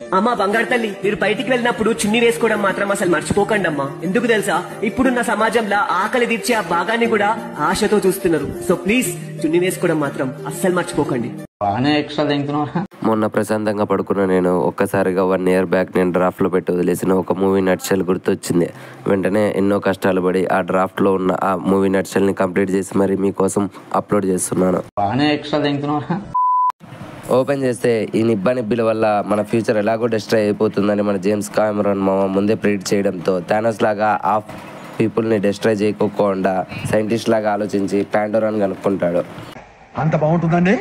అమ్మా బంగారు తల్లి, మీరు బయటికి వెళ్ళినప్పుడు చున్నీ వేసుకోవడం మాత్రం అసలు మర్చిపోకండి అమ్మా. ఎందుకు తెలుసా, ఇప్పుడున్న సమాజంలో ఆకలి తీర్చే ఆ భాగాన్ని కూడా ఆశతో చూస్తున్నారు. సో ప్లీజ్ చున్నీ వేసుకోవడం మాత్రం అస్సలు మర్చిపోకండి. మొన్న ప్రశాంతంగా పడుకున్న నేను ఒక్కసారిగా 1 year బ్యాక్ నేను డ్రాఫ్ట్ లో పెట్టి వదిలేసిన ఒక మూవీ నట్షల్ గుర్తొచ్చింది. వెంటనే ఎన్నో కష్టాలు పడి ఆ డ్రాఫ్ట్ లో ఉన్న ఆ మూవీ నట్షల్ ని కంప్లీట్ చేసి మరి మీకోసం అప్లోడ్ చేస్తున్నాను. ఓపెన్ చేస్తే ఈ నిబ్బిల వల్ల మన ఫ్యూచర్ ఎలాగో డిస్ట్రాయ్ అయిపోతుందని మన జేమ్స్ కామెరాన్ మామ ముందే ప్రిడిక్ట్ చేయడంతో థానోస్ లాగా ఆ పీపుల్ని డిస్ట్రాయ్ చేయకోకుండా సైంటిస్ట్ లాగా ఆలోచించి పాండోరాని కనుక్కుంటాడు. అంత బాగుంటుందండి?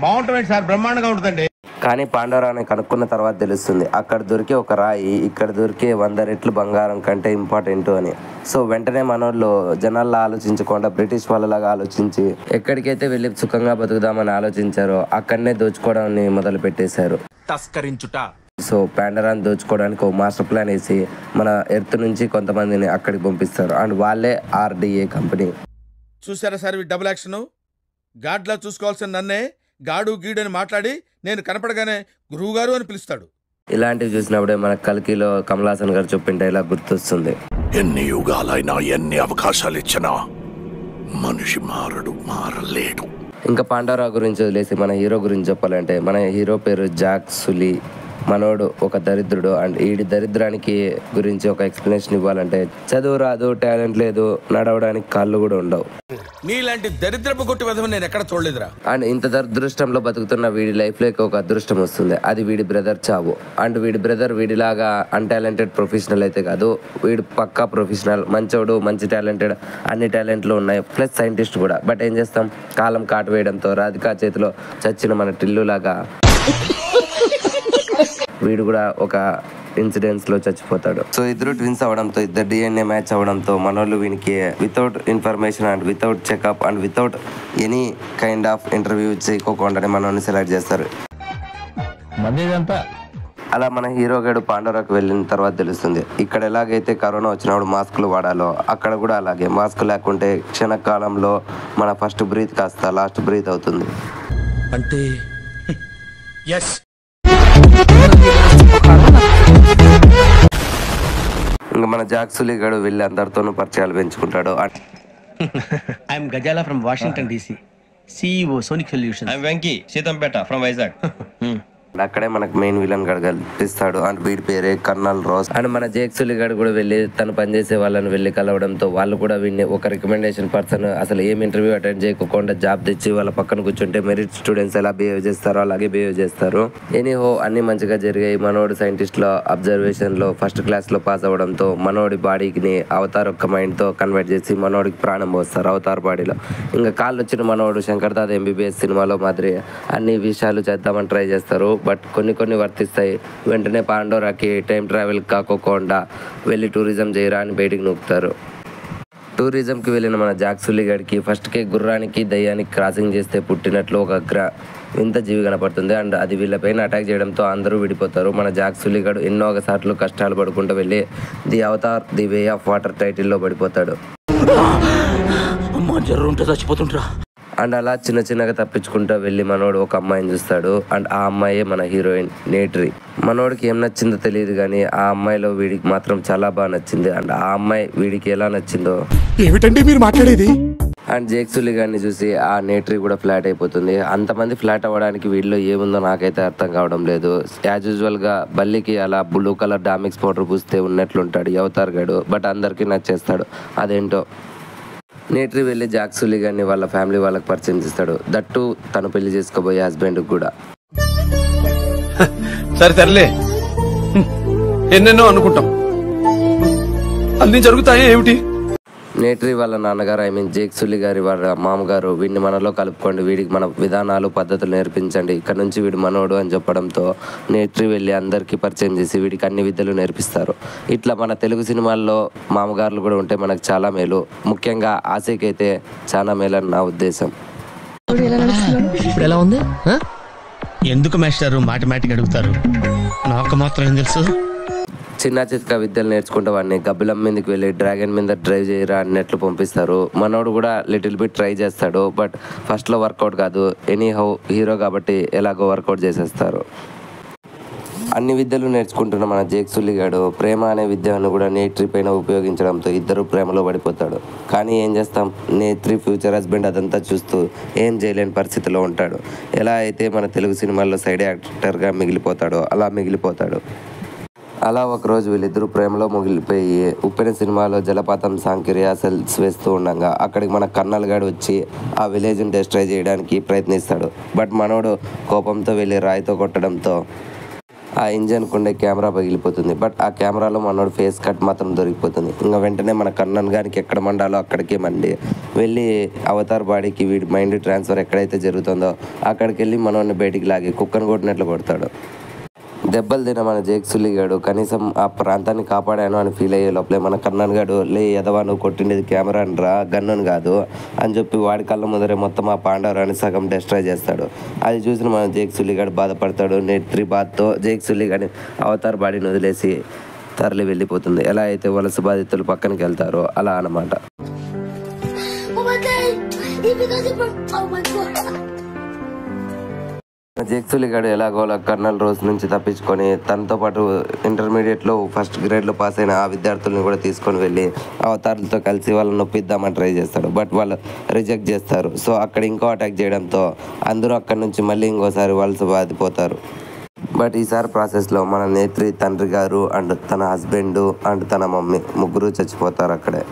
బాగుంటుంది సార్, బ్రహ్మాండంగా ఉంటుందండి. కానీ పాండోరాని కనుక్కున్న తర్వాత తెలుస్తుంది అక్కడ దొరికే ఒక రాయి ఇక్కడ దొరికే 100 రెట్లు బంగారం కంటే ఇంపార్టెంట్ అని. సో వెంటనే మనోళ్ళు జనాల్లో ఆలోచించకుండా బ్రిటిష్ వాళ్ళలాగా ఆలోచించి ఎక్కడికైతే వెళ్ళి సుఖంగా బతుకుదామని ఆలోచించారో అక్కడనే దోచుకోవడాన్ని మొదలు పెట్టేశారు. సో పాండోరాని దోచుకోవడానికి ఒక మాస్టర్ ప్లాన్ వేసి మన ఎర్త్ నుంచి కొంతమందిని అక్కడికి పంపిస్తారు. అండ్ వాళ్ళే RDA కంపెనీ. చూసారా సార్ ఈ డబుల్ యాక్షన్? గాడ్లా చూసుకోవాల్సిన నన్నే గాడు గీడు అని మాట్లాడి నేను కనపడగానే గురువు గారు అని పిలుస్తాడు. ఇలాంటివి చూసినప్పుడే మన కల్కిలో కమల్ హాసన్ గారు చెప్పిన డైలాగ్ గుర్తొస్తుంది. ఎన్ని యుగాలైనా ఎన్ని అవకాశాలు ఇచ్చినా మనిషి మారలేడు. ఇంకా పాండోరా గురించి వదిలేసి మన హీరో గురించి చెప్పాలంటే మన హీరో పేరు జాక్ సులీ. మనోడు ఒక దరిద్రుడు. అండ్ ఈ దరిద్రానికి గురించి ఒక ఎక్స్ప్లెనేషన్ ఇవ్వాలంటే చదువు రాదు, టాలెంట్ లేదు, నడవడానికి కాళ్ళు కూడా ఉండవు. నీలాంటి దరిద్రపు కొట్టి విధం నేను ఎక్కడ చూడలేదురా. అండ్ ఇంత దురదృష్టంలో బతుకుతున్న వీడి లైఫ్ లోకి ఒక అదృష్టం వస్తుంది. అది వీడి బ్రదర్ చావు. అండ్ వీడి బ్రదర్ వీడిలాగా అన్టాలెంటెడ్ ప్రొఫెషనల్ అయితే కాదు, వీడు పక్కా ప్రొఫెషనల్, మంచోడు, మంచి టాలెంటెడ్, అన్ని టాలెంట్లు ఉన్నాయి, ప్లస్ సైంటిస్ట్ కూడా. బట్ ఏం చేస్తాం, కాలం కాటు వేయడంతో రాధికా చేతిలో చచ్చిన మన టిల్లు లాగా వీడు కూడా ఒక ఇన్సిడెంట్స్ లో చచ్చిపోతాడు. సో ఇద్దరు ట్విన్స్ అవడంతో ఇద్దరు DNA మ్యాచ్ అవడంతో మనోళ్ళు వీనికి without information and without checkup and without any kind of interview చేయకోకుండానే మనోని సెలెక్ట్ చేస్తారు. అలా మన హీరో గడు పాండోరాకు వెళ్ళిన తర్వాత తెలుస్తుంది ఇక్కడ ఎలాగైతే కరోనా వచ్చినప్పుడు మాస్కులు వాడాలో అక్కడ కూడా అలాగే మాస్క్ లేకుంటే క్షణకాలంలో మన ఫస్ట్ బ్రీత్ కాస్త లాస్ట్ బ్రీత్ అవుతుంది. అంటే ఇంకా మన జాక్ సులీ గడు వెళ్ళి అందరితోనూ పరిచయాలు పెంచుకుంటాడు. I'm Gajala from Washington DC, CEO Sonic Solutions. I'm Venki Sitampeta from Vizag. అక్కడే మనకు మెయిన్ విలన్ గడు కల్పిస్తాడు. అండ్ వీడి పేరే కర్నల్ రోస్. అండ్ మన జేక్ సులీ గడు కూడా వెళ్ళి తను పనిచేసే వాళ్ళని వెళ్ళి కలవడంతో వాళ్ళు కూడా వీడిని ఒక రికమెండేషన్ పర్సన్, అసలు ఏం ఇంటర్వ్యూ అటెండ్ చేయకుండా జాబ్ తెచ్చి వాళ్ళ పక్కన కూర్చుంటే మెరిట్ స్టూడెంట్స్ ఎలా బిహేవ్ చేస్తారో అలాగే బిహేవ్ చేస్తారు. ఎనీహో అన్ని మంచిగా జరిగాయి. మనోడు సైంటిస్ట్ లో అబ్జర్వేషన్ లో ఫస్ట్ క్లాస్ లో పాస్ అవడంతో మనోడి బాడీని అవతార్ ఒక్క మైండ్ తో కన్వర్ట్ చేసి మనోడికి ప్రాణం పోస్తారు అవతార్ బాడీలో. ఇంకా కాళ్ళు వచ్చిన మనోడు శంకర్ దాదా MBBS సినిమాలో మాదిరి అన్ని విషయాలు చేద్దామని ట్రై చేస్తారు. బట్ కొన్ని వర్తిస్తాయి. వెంటనే పాండోరాకి టైం ట్రావెల్ కాకోకుండా వెళ్ళి టూరిజం చేయరా అని బయటికి నూపుతారు. టూరిజంకి వెళ్ళిన మన జాక్ సులీ గడికి ఫస్ట్కే గుర్రానికి దయ్యానికి క్రాసింగ్ చేస్తే పుట్టినట్లు ఒక వింత జీవి కనపడుతుంది. అండ్ అది వీళ్ళపైన అటాక్ చేయడంతో అందరూ విడిపోతారు. మన జాక్ సులీ గడు ఎన్నో ఒకసార్లు కష్టాలు పడుకుంటూ వెళ్ళి the Avatar the way of water టైటిల్లో పడిపోతాడు. అండ్ అలా చిన్నగా తప్పించుకుంటూ వెళ్ళి మనోడు ఒక అమ్మాయిని చూస్తాడు. అండ్ ఆ అమ్మాయే మన హీరోయిన్ నేట్రీ. మనోడికి ఏం నచ్చిందో తెలియదు కానీ ఆ అమ్మాయిలో వీడికి మాత్రం చాలా బాగా నచ్చింది. అండ్ ఆ అమ్మాయి వీడికి ఎలా నచ్చిందో ఏమిటండి మీరు మాట్లాడేది? అండ్ జేక్ సులీ గారిని చూసి ఆ నేట్రీ కూడా ఫ్లాట్ అయిపోతుంది. అంతమంది ఫ్లాట్ అవ్వడానికి వీడిలో ఏముందో నాకైతే అర్థం కావడం లేదు. యాజ్ యూజువల్ గా బల్లికి అలా బ్లూ కలర్ డామిక్స్ పౌడర్ పూస్తే ఉన్నట్లుంటాడు అవతార్ గడు. బట్ అందరికీ నచ్చేస్తాడు. అదేంటో నేట్రీ వెళ్ళి జాక్ సులీ గారిని వాళ్ళ ఫ్యామిలీ వాళ్ళకి పరిచయం చేస్తాడు. దట్టు తను పెళ్లి చేసుకోబోయే హస్బెండ్ కూడా. సరేలే, ఎన్నెన్నో అనుకుంటాం, అన్ని జరుగుతాయి ఏమిటి? నేట్రీ వాళ్ళ నాన్నగారు జేక్ సులీ గారి వాళ్ళ మామగారు వీడిని మనలో కలుపుకోండి, వీడికి మన విధానాలు పద్ధతులు నేర్పించండి, ఇక్కడ నుంచి వీడు మనోడు అని చెప్పడంతో నేట్రీ వెళ్ళి అందరికీ పరిచయం చేసి వీడికి అన్ని విద్యలు నేర్పిస్తారు. ఇట్లా మన తెలుగు సినిమాల్లో మామగారులు కూడా ఉంటే మనకు చాలా మేలు. ముఖ్యంగా ఆశకైతే చాలా మేలని నా ఉద్దేశం. ఇప్పుడు ఎలా ఉంది? ఎందుకు మాస్టారు మాటిమాటికి అడుగుతారు? నాకు మాత్రం ఏం తెలుసు. చిన్న చిత్క విద్యలు నేర్చుకుంటే వాడిని గబ్బిలం మీదకి వెళ్ళి డ్రాగన్ మీద డ్రైవ్ చేయరా అన్నట్లు పంపిస్తారు. మనోడు కూడా లిటిల్ బిట్ ట్రై చేస్తాడు. బట్ ఫస్ట్లో వర్కౌట్ కాదు. ఎనీ హౌ హీరో కాబట్టి ఎలాగో వర్కౌట్ చేసేస్తారు. అన్ని విద్యలు నేర్చుకుంటున్న మన జేక్ సుల్లిగాడు ప్రేమ అనే విద్యను కూడా నేత్రి పైన ఉపయోగించడంతో ఇద్దరు ప్రేమలో పడిపోతాడు. కానీ ఏం చేస్తాం, నేత్రి ఫ్యూచర్ హస్బెండ్ అదంతా చూస్తూ ఏం చేయలేని పరిస్థితిలో ఉంటాడు. ఎలా అయితే మన తెలుగు సినిమాల్లో సైడ్ యాక్టర్గా మిగిలిపోతాడో అలా మిగిలిపోతాడు. అలా ఒకరోజు వీళ్ళిద్దరూ ప్రేమలో ముగిలిపోయి ఉప్పెన సినిమాలో జలపాతం సాంగ్కి రిహార్సల్స్ వేస్తూ ఉండగా అక్కడికి మన కర్నల్ గాడు వచ్చి ఆ విలేజ్ని డిస్ట్రాయ్ చేయడానికి ప్రయత్నిస్తాడు. బట్ మనోడు కోపంతో వెళ్ళి రాయితో కొట్టడంతో ఆ ఇంజన్కు ఉండే కెమెరా పగిలిపోతుంది. బట్ ఆ కెమెరాలో మనోడు ఫేస్ కట్ మాత్రం దొరికిపోతుంది. ఇంకా వెంటనే మన కర్నన్ గారికి ఎక్కడ మండాలో అక్కడికి మండి వెళ్ళి అవతార్ బాడీకి వీడి మైండ్ ట్రాన్స్ఫర్ ఎక్కడైతే జరుగుతుందో అక్కడికి వెళ్ళి మనోడిని బయటికి లాగి కుక్కను కొట్టినట్లు కొడతాడు. దెబ్బలు తిన మన జేక్ సుల్లిగాడు కనీసం ఆ ప్రాంతాన్ని కాపాడాను అని ఫీల్ అయ్యే లోపలే మన కర్నన్ గాడు లే ఎదవా నువ్వు కొట్టిండేది కెమెరా రా గన్నుని కాదు అని చెప్పి వాడి కళ్ళ ముందరే మొత్తం ఆ పాండవరాన్ని సగం డిస్ట్రాయ్ చేస్తాడు. అది చూసిన మన జేక్ సుల్లిగాడు బాధపడతాడు. నేత్రి బాధతో జేక్ సుల్లిగాడి అవతార్ బాడీని వదిలేసి తరలి వెళ్ళిపోతుంది. ఎలా అయితే వలస బాధితులు పక్కనకి వెళ్తారో అలా అన్నమాట. జేక్ సుల్లిగాడు ఎలాగోలా కర్నల్ రోజ్ నుంచి తప్పించుకొని తనతో పాటు ఇంటర్మీడియట్లో ఫస్ట్ గ్రేడ్లో పాస్ అయిన ఆ విద్యార్థులను కూడా తీసుకొని వెళ్ళి అవతారులతో కలిసి వాళ్ళని నొప్పిద్దామని ట్రై చేస్తాడు. బట్ వాళ్ళు రిజెక్ట్ చేస్తారు. సో అక్కడ ఇంకో అటాక్ చేయడంతో అందరూ అక్కడి నుంచి మళ్ళీ ఇంకోసారి వలస బాధిపోతారు. బట్ ఈసారి ప్రాసెస్లో మన నేత్రి తండ్రి గారు అండ్ తన హస్బెండ్ అండ్ తన మమ్మీ ముగ్గురు చచ్చిపోతారు అక్కడే.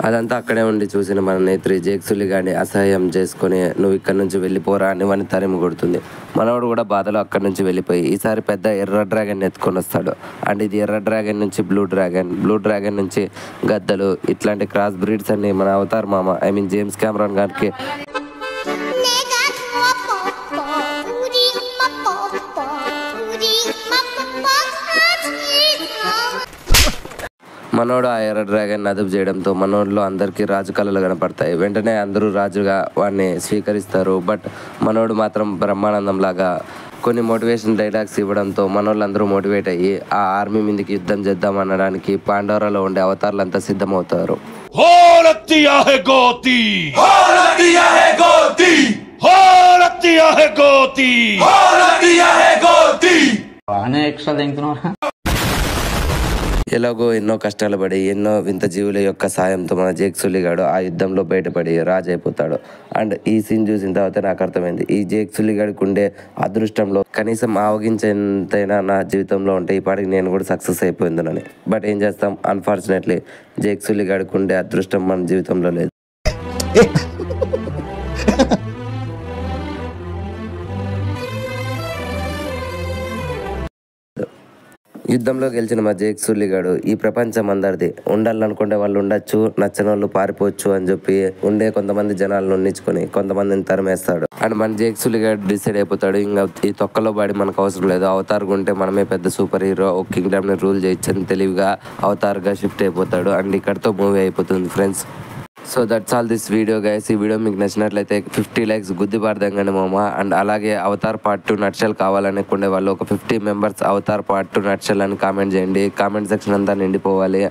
అదంతా అక్కడే ఉండి చూసిన మన నేత్రి జేక్ సుల్లిగాడిని అసహ్యం చేసుకొని నువ్వు ఇక్కడ నుంచి వెళ్ళిపోరా అని వాడిని తరిమి కొడుతుంది. మనవాడు కూడా బాధలో అక్కడి నుంచి వెళ్ళిపోయి ఈసారి పెద్ద ఎర్ర డ్రాగన్ ఎత్తుకొని వస్తాడు. అండ్ ఇది ఎర్ర డ్రాగన్ నుంచి బ్లూ డ్రాగన్ నుంచి గద్దలు ఇట్లాంటి క్రాస్ బ్రీడ్స్ అన్ని మన అవతార్ మామ జేమ్స్ కెమెరాన్ గారికి మనోడు ఆ ఎర్ర డ్రాగన్ అదుపు చేయడంతో మనోడిలో అందరికీ రాజు కళలు కనపడతాయి. వెంటనే అందరూ రాజుగా వాడిని స్వీకరిస్తారు. బట్ మనోడు మాత్రం బ్రహ్మానందం లాగా కొన్ని మోటివేషన్ డైలాగ్స్ ఇవ్వడంతో మనోళ్ళందరూ మోటివేట్ అయ్యి ఆ ఆర్మీ మీదకి యుద్ధం చేద్దాం అనడానికి పాండవరాలో ఉండే అవతారులంతా సిద్ధమవుతారు. ఎలాగో ఎన్నో కష్టాలు పడి ఎన్నో వింత జీవుల యొక్క సాయంతో మన జేక్ సుల్లిగాడు ఆ యుద్ధంలో బయటపడి రాజు అయిపోతాడు. అండ్ ఈ సీన్ చూసిన తర్వాత నాకు అర్థమైంది ఈ జేక్ సుల్లిగాడికి ఉండే అదృష్టంలో కనీసం ఆవగించేంతైనా నా జీవితంలో ఉంటే ఈ పాటికి నేను కూడా సక్సెస్ అయిపోయిందని. బట్ ఏం చేస్తాం, అన్ఫార్చునేట్లీ జేక్ సుల్లిగాడికి ఉండే అదృష్టం మన జీవితంలో లేదు. యుద్ధంలో గెలిచిన మా జేక్ సుల్లిగాడు ఈ ప్రపంచం అందరిది, ఉండాలనుకుంటే వాళ్ళు ఉండొచ్చు, నచ్చని వాళ్ళు పారిపోవచ్చు అని చెప్పి ఉండే కొంతమంది జనాలను ఉన్నించుకొని కొంతమందిని తరిమేస్తాడు. అండ్ మన జేక్ సుల్లిగాడు డిసైడ్ అయిపోతాడు ఇంకా ఈ తొక్కలో బాడి మనకు అవసరం లేదు, అవతార్ ఉంటే మనమే పెద్ద సూపర్ హీరో, ఒక కింగ్డమ్ ని రూల్ చేయొచ్చని తెలివిగా అవతార్ గా షిఫ్ట్ అయిపోతాడు. అండ్ ఇక్కడతో మూవీ అయిపోతుంది friends. So that's all this video guys. ఈ వీడియో మీకు నచ్చినట్లయితే 50 likes గుద్దిపారదంగండి మామ. అండ్ అలాగే అవతార్ పార్ట్ 2 నట్షల్ కావాలనుకునే వాళ్ళు ఒక 50 members అవతార్ పార్ట్ 2 నట్షల్ అని కామెంట్ చేయండి. కామెంట్ సెక్షన్ అంతా నిండిపోవాలి.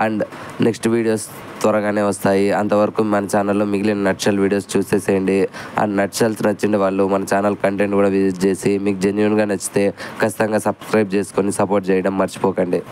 అండ్ నెక్స్ట్ వీడియోస్ త్వరగానే వస్తాయి. అంతవరకు మన ఛానల్లో మిగిలిన నట్షల్ వీడియోస్ చూసేసేయండి. అండ్ నట్షల్స్ నచ్చిన వాళ్ళు మన ఛానల్ కంటెంట్ కూడా విజిట్ చేసి మీకు జెన్యూన్గా నచ్చితే ఖచ్చితంగా సబ్స్క్రైబ్ చేసుకొని సపోర్ట్ చేయడం మర్చిపోకండి.